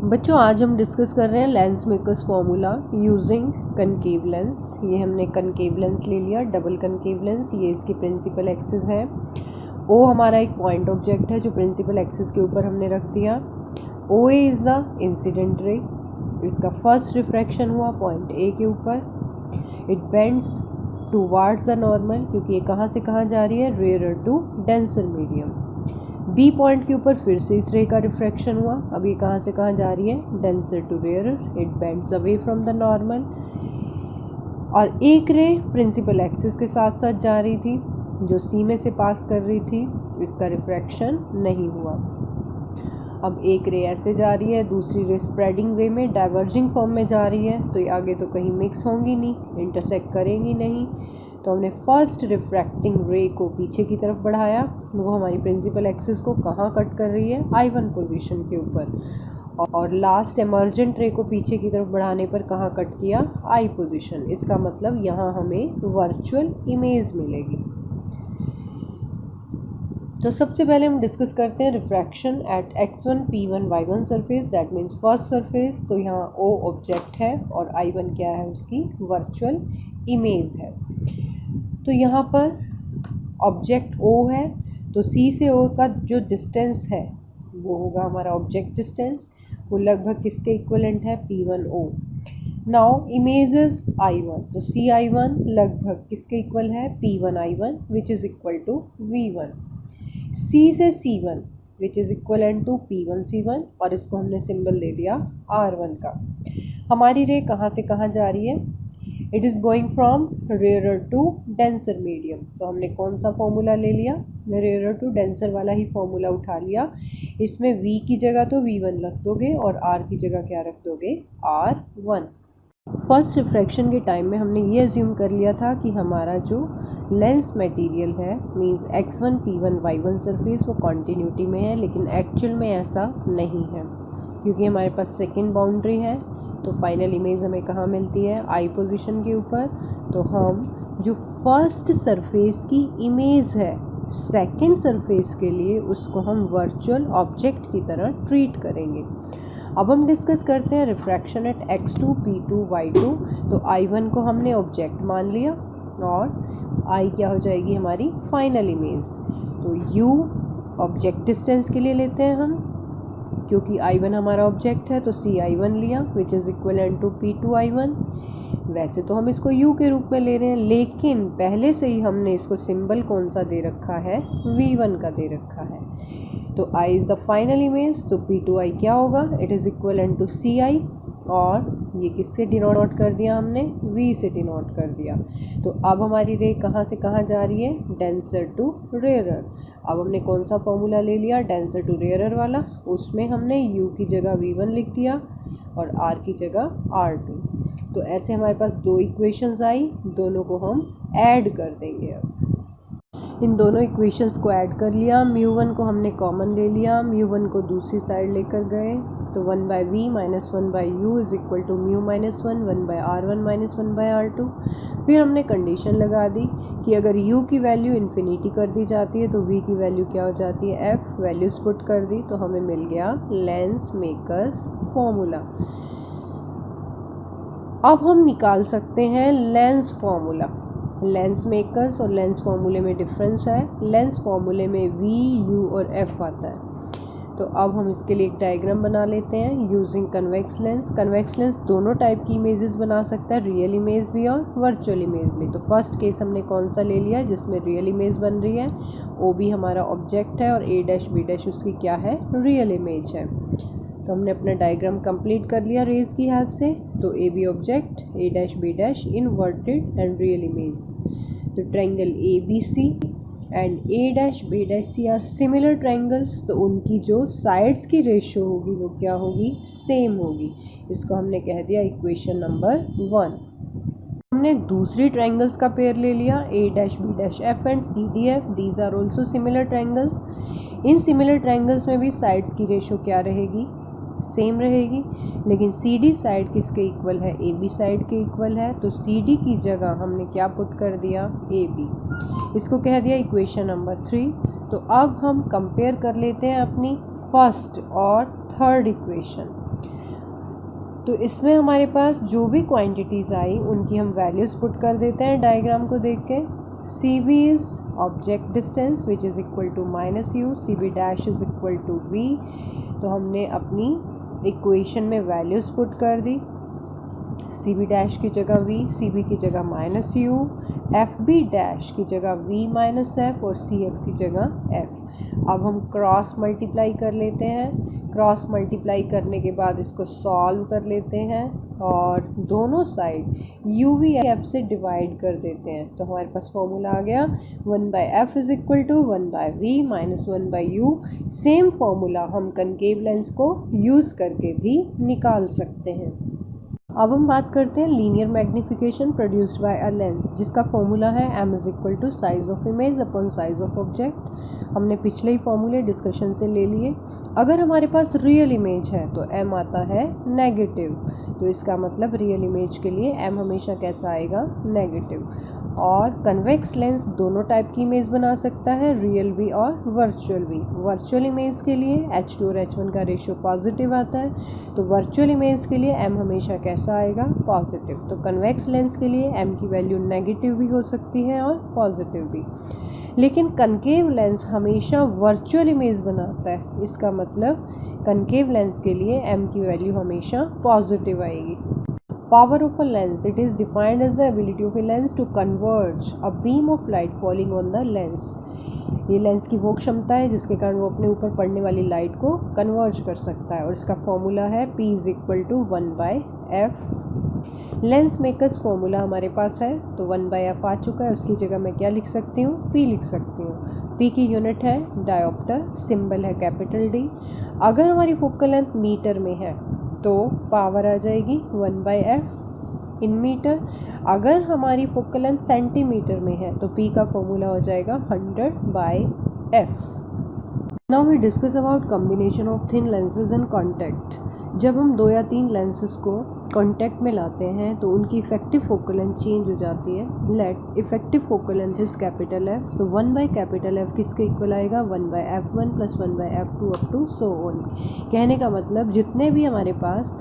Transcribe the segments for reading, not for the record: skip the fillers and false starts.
बच्चों आज हम डिस्कस कर रहे हैं lens makers formula using concave lens. ये हमने कनकेव लेंस ले लिया, डबल कनकेव लेंस। ये इसकी प्रिंसिपल एक्सिस है। ओ हमारा एक पॉइंट ऑब्जेक्ट है जो प्रिंसिपल एक्सिस के ऊपर हमने रख दिया। O A is the incident ray. इसका फर्स्ट रिफ्रैक्शन हुआ पॉइंट ए के ऊपर। It bends towards the normal, क्योंकि ये कहाँ से कहाँ जा रही है, rare to denser medium. B point के ऊपर फिर से इस रे का रिफ्रैक्शन हुआ। अब ये कहाँ से कहाँ जा रही है, denser to rarer. It bends away from the normal. और एक रे प्रिंसिपल एक्सिस के साथ साथ जा रही थी जो सी में से पास कर रही थी, इसका रिफ्रैक्शन नहीं हुआ। अब एक रे ऐसे जा रही है, दूसरी रे स्प्रेडिंग वे में डाइवर्जिंग फॉर्म में जा रही है, तो ये आगे तो कहीं मिक्स होंगी नहीं, इंटरसेक्ट करेंगी नहीं। तो हमने फर्स्ट रिफ्रैक्टिंग रे को पीछे की तरफ बढ़ाया। वो हमारी प्रिंसिपल एक्सिस को कहाँ कट कर रही है, I1 पोजीशन के ऊपर। और लास्ट एमर्जेंट रे को पीछे की तरफ बढ़ाने पर कहाँ कट किया, I पोजीशन। इसका मतलब यहाँ हमें वर्चुअल इमेज मिलेगी। तो सबसे पहले हम डिस्कस करते हैं refraction at x1 p1 y1 surface, that means first surface. तो यहाँ O ऑब्जेक्ट है और I1 क्या है, उसकी वर्चुअल इमेज है। तो यहाँ पर ऑब्जेक्ट O है, तो C से O का जो डिस्टेंस है वो होगा हमारा ऑब्जेक्ट डिस्टेंस। वो लगभग किसके इक्वलेंट है, P1O। Now image is I1, तो CI1 लगभग किसके इक्वल है, P1I1 which is equal to V1। C से C1 which is equivalent to P1C1, और इसको हमने सिंबल दे दिया R1 का। हमारी रे कहाँ से कहाँ जा रही है, it is going from rarer to denser medium. तो हमने कौन सा फॉर्मूला ले लिया, रेयरर टू डेंसर वाला ही फॉर्मूला उठा लिया। इसमें V की जगह तो V1 रख दोगे और R की जगह क्या रख दोगे, R1। फर्स्ट रिफ्रैक्शन के टाइम में हमने ये अज्यूम कर लिया था कि हमारा जो लेंस मटेरियल है means x1 p1 y1 surface वो कॉन्टीन्यूटी में है, लेकिन एक्चुअल में ऐसा नहीं है, क्योंकि हमारे पास सेकंड बाउंड्री है। तो फाइनल इमेज हमें कहाँ मिलती है, I पोजीशन के ऊपर। तो हम जो फर्स्ट सरफेस की इमेज है सेकंड सरफेस के लिए, उसको हम वर्चुअल ऑब्जेक्ट की तरह ट्रीट करेंगे। अब हम डिस्कस करते हैं refraction at x2 p2 y2। तो I1 को हमने ऑब्जेक्ट मान लिया और I क्या हो जाएगी हमारी फाइनल इमेज। तो U ऑब्जेक्ट डिस्टेंस के लिए लेते हैं हम, क्योंकि I1 हमारा ऑब्जेक्ट है, तो CI1 लिया which is equivalent to P2I1। वैसे तो हम इसको U के रूप में ले रहे हैं, लेकिन पहले से ही हमने इसको सिंबल कौन सा दे रखा है, V1 का दे रखा है। तो I is the final image, तो P2I क्या होगा, it is equivalent to CI, और ये किससे डिनोट कर दिया हमने, V से डिनोट कर दिया। तो अब हमारी रे कहाँ से कहाँ जा रही है, डेंसर टू रेयरर। अब हमने कौन सा फॉर्मूला ले लिया, डेंसर टू रेयरर वाला। उसमें हमने U की जगह V1 लिख दिया और R की जगह R2। तो ऐसे हमारे पास दो इक्वेशंस आई, दोनों को हम ऐड कर देंगे। अब इन दोनों इक्वेशंस को ऐड कर लिया। μ1 को हमने कॉमन ले लिया, μ1 को दूसरी साइड लेकर गए, तो 1/v minus 1/u is equal to mu minus 1/r1 minus 1/r2। फिर हमने कंडीशन लगा दी कि अगर u की वैल्यू इन्फिनिटी कर दी जाती है तो v की वैल्यू क्या हो जाती है, f। वैल्यूज पुट कर दी तो हमें मिल गया लेंस मेकर्स फॉर्मूला। अब हम निकाल सकते हैं लेंस फार्मूला। लेंस मेकर्स और लेंस फार्मूले में डिफरेंस है। लेंस फार्मूले में V, U और F आता है। तो अब हम इसके लिए एक डायग्राम बना लेते हैं using convex lens. Convex lens दोनों टाइप की इमेजेस बना सकता है, रियल इमेज भी और वर्चुअल इमेज भी। तो फर्स्ट केस हमने कौन सा ले लिया, जिसमें रियल इमेज बन रही है, O भी हमारा ऑब्जेक्ट है और A डैश B डैश उसकी क्या है, रियल इमेज है। तो हमने अपना डायग्राम कंप्लीट कर लिया रेज की हेल्प से। तो A B object, A dash B dash inverted and real image. तो triangle A B C and A dash B dash C are similar triangles, तो उनकी जो साइड्स की रेशियो होगी वो क्या होगी, सेम होगी। इसको हमने कह दिया इक्वेशन नंबर 1। हमने दूसरी ट्रायंगल्स का पेयर ले लिया, A dash B dash F and C D F. These are also similar triangles. इन सिमिलर ट्रायंगल्स में भी साइड्स की रेशियो क्या रहेगी, सेम रहेगी, लेकिन सी डी साइड किसके इक्वल है, ए बी साइड के इक्वल है। तो सी डी की जगह हमने क्या पुट कर दिया, ए बी। इसको कह दिया इक्वेशन नंबर 3। तो अब हम कंपेयर कर लेते हैं अपनी फर्स्ट और थर्ड इक्वेशन। तो इसमें हमारे पास जो भी क्वांटिटीज़ आई उनकी हम वैल्यूज़ पुट कर देते हैं डायग्राम को देख के। CV is object distance which is equal to -u, CV dash is equal to v। तो हमने अपनी इक्वेशन में वैल्यूज़ पुट कर दी। CV डैश की जगह v, CV की जगह -u, FB डैश की जगह v माइनस f और CF की जगह f। अब हम क्रॉस मल्टीप्लाई कर लेते हैं। क्रॉस मल्टीप्लाई करने के बाद इसको सॉल्व कर लेते हैं और दोनों साइड UVF से डिवाइड कर देते हैं। तो हमारे पास फॉर्मूला आ गया 1/f is equal to 1/v minus 1/u। Same formula हम कनकेव लेंस को यूज़ करके भी निकाल सकते हैं। अब हम बात करते हैं linear magnification produced by a lens, जिसका फॉर्मूला है m is equal to size of image upon size of object. हमने पिछले ही फॉर्मूले डिस्कशन से ले लिए। अगर हमारे पास रियल इमेज है तो m आता है नेगेटिव, तो इसका मतलब रियल इमेज के लिए m हमेशा कैसा आएगा, नेगेटिव। और कन्वेक्स लेंस दोनों टाइप की इमेज बना सकता है, रियल भी और वर्चुअल भी। वर्चुअल इमेज के लिए H2 और H1 का रेशियो पॉजिटिव आता है, तो वर्चुअल इमेज के लिए m हमेशा कैसा आएगा, पॉजिटिव। तो कन्वेक्स लेंस के लिए m की वैल्यू नेगेटिव भी हो सकती है और पॉजिटिव भी। लेकिन कनकेव लेंस हमेशा वर्चुअल इमेज बनाता है, इसका मतलब कनकेव लेंस के लिए m की वैल्यू हमेशा पॉजिटिव आएगी। Power of a lens, it is defined as the ability of a lens to converge a beam of light falling on the lens। ये लेंस की वो क्षमता है जिसके कारण वो अपने ऊपर पड़ने वाली लाइट को कन्वर्ज कर सकता है, और इसका फॉर्मूला है P is equal to 1/f। Lens makers formula हमारे पास है, तो 1/f आ चुका है, उसकी जगह मैं क्या लिख सकती हूँ, P लिख सकती हूँ। P की यूनिट है डायोप्टर, सिंबल है कैपिटल D। अगर हमारी फोकल लेंथ मीटर में है तो पावर आ जाएगी 1/f इन मीटर। अगर हमारी फोकल लेंथ सेंटीमीटर में है तो P का फॉर्मूला हो जाएगा 100/f। Now we discuss about combination of thin lenses in contact. जब हम 2 या 3 लेंसेज को कॉन्टैक्ट में लाते हैं तो उनकी इफेक्टिव फोकल लेंथ चेंज हो जाती है। Let effective focal length is capital F, तो 1/F किसके इक्वल आएगा, 1/f1 plus 1/f2 up to so on. कहने का मतलब जितने भी हमारे पास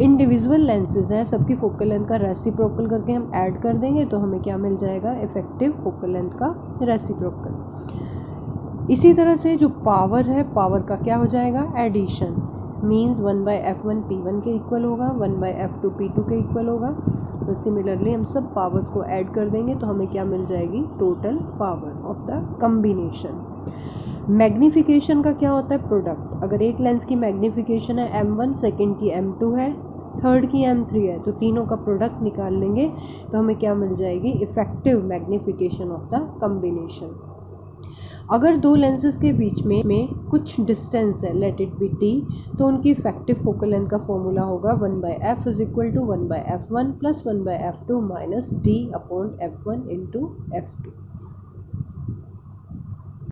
इंडिविजुअल लेंसेज हैं सबकी फोकल लेंथ का रेसिप्रोकल करके हम ऐड कर देंगे तो हमें क्या मिल जाएगा, इफेक्टिव फोकल लेंथ का रेसिप्रोकल। इसी तरह से जो पावर है, पावर का क्या हो जाएगा, एडिशन। मीन्स 1/f1 P1 के इक्वल होगा, 1/f2 P2 के इक्वल होगा। तो सिमिलरली हम सब पावर्स को ऐड कर देंगे तो हमें क्या मिल जाएगी, total power of the combination. Magnification का क्या होता है, प्रोडक्ट। अगर एक लेंस की मैग्नीफिकेशन है m1, सेकेंड की m2 है, थर्ड की m3 है, तो तीनों का प्रोडक्ट निकाल लेंगे तो हमें क्या मिल जाएगी, effective magnification of the combination. अगर 2 लेंसेज के बीच में कुछ डिस्टेंस है, लेट इट बी t, तो उनकी इफेक्टिव फोकल लेंथ का फॉर्मूला होगा 1/f is equal to 1/f1 plus 1/f2 minus d upon f1 into f2।